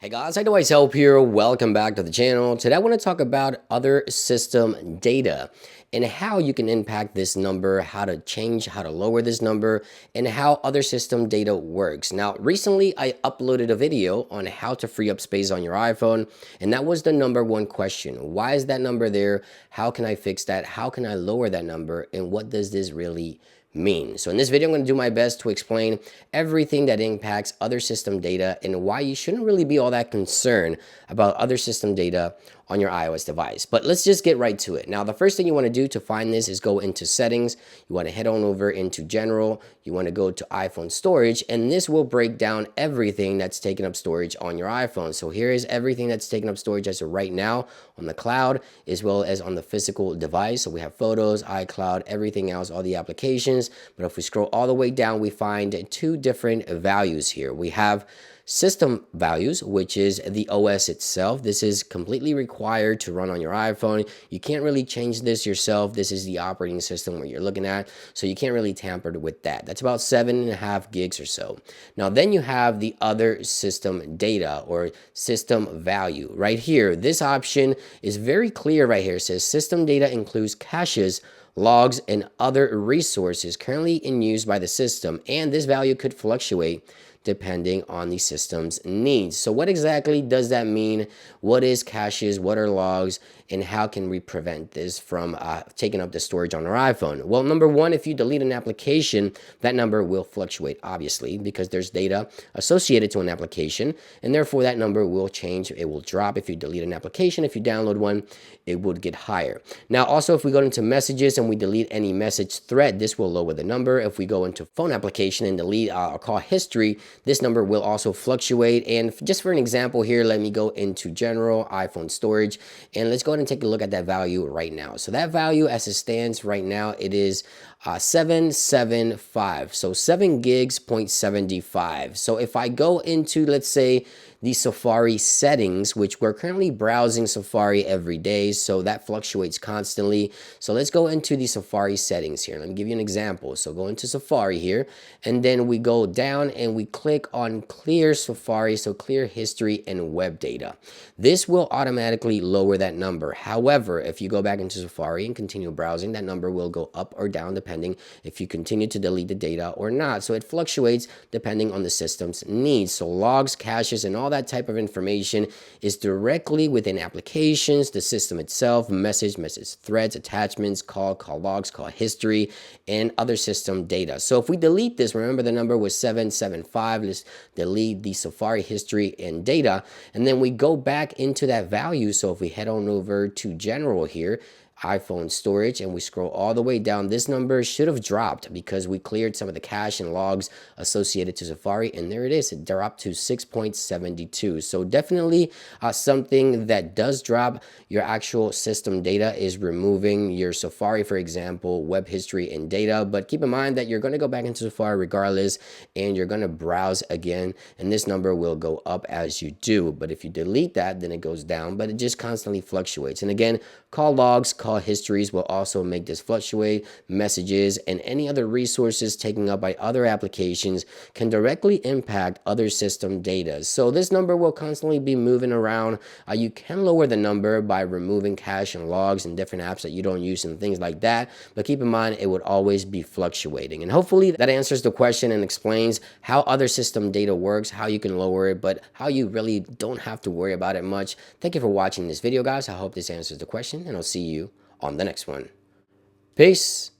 Hey guys, Hideaway's Help here. Welcome back to the channel. Today I want to talk about other system data and how you can impact this number, how to change, how to lower this number, and how other system data works. Now, recently I uploaded a video on how to free up space on your iPhone, and that was the number one question. Why is that number there? How can I fix that? How can I lower that number? And what does this really mean? So in this video, I'm going to do my best to explain everything that impacts other system data and why you shouldn't really be all that concerned about other system data on your iOS device. But let's just get right to it. Now, the first thing you want to do to find this is go into settings. You want to head on over into general. You want to go to iPhone storage, and this will break down everything that's taking up storage on your iPhone. So here is everything that's taking up storage as of right now on the cloud, as well as on the physical device. So we have photos, iCloud, everything else, all the applications. But if we scroll all the way down, we find two different values here. We have system values, which is the OS itself. This is completely required to run on your iPhone. You can't really change this yourself. This is the operating system where you're looking at, so you can't really tamper with that. That's about 7.5 gigs or so. Now then you have the other system data or system value right here. This option is very clear right here. It says system data includes caches, logs, and other resources currently in use by the system, and this value could fluctuate depending on the system's needs. So what exactly does that mean? What is caches? What are logs? And how can we prevent this from taking up the storage on our iPhone? Well, number one, if you delete an application, that number will fluctuate, obviously, because there's data associated to an application, and therefore that number will change. It will drop if you delete an application. If you download one, it would get higher. Now, also, if we go into messages and we delete any message thread, this will lower the number. If we go into phone application and delete our call history, this number will also fluctuate. And just for an example here, let me go into general iPhone storage, and let's go ahead and take a look at that value right now. So that value as it stands right now, it is 775. So 7 gigs, 0.75. So if I go into, let's say, the Safari settings, which we're currently browsing Safari every day, so that fluctuates constantly. So let's go into the Safari settings here. Let me give you an example. So go into Safari here, and then we go down and we click on clear Safari, so clear history and web data. This will automatically lower that number. However, if you go back into Safari and continue browsing, that number will go up or down depending if you continue to delete the data or not. So it fluctuates depending on the system's needs. So logs, caches, and all that type of information is directly within applications, the system itself, message threads, attachments, call logs, call history, and other system data. So if we delete this, remember the number was 775, let's delete the Safari history and data, and then we go back into that value. So if we head on over to general here, iPhone storage, and we scroll all the way down, this number should have dropped because we cleared some of the cache and logs associated to Safari, and there it is. It dropped to 6.72. So definitely something that does drop your actual system data is removing your Safari, for example, web history and data. But keep in mind that you're going to go back into Safari regardless, and you're going to browse again, and this number will go up as you do. But if you delete that, then it goes down, but it just constantly fluctuates. And again, call logs, call histories will also make this fluctuate. Messages and any other resources taken up by other applications can directly impact other system data. So this number will constantly be moving around. You can lower the number by removing cache and logs and different apps that you don't use and things like that. But keep in mind, it would always be fluctuating. And hopefully that answers the question and explains how other system data works, how you can lower it, but how you really don't have to worry about it much. Thank you for watching this video, guys. I hope this answers the question, and I'll see you on the next one. Peace.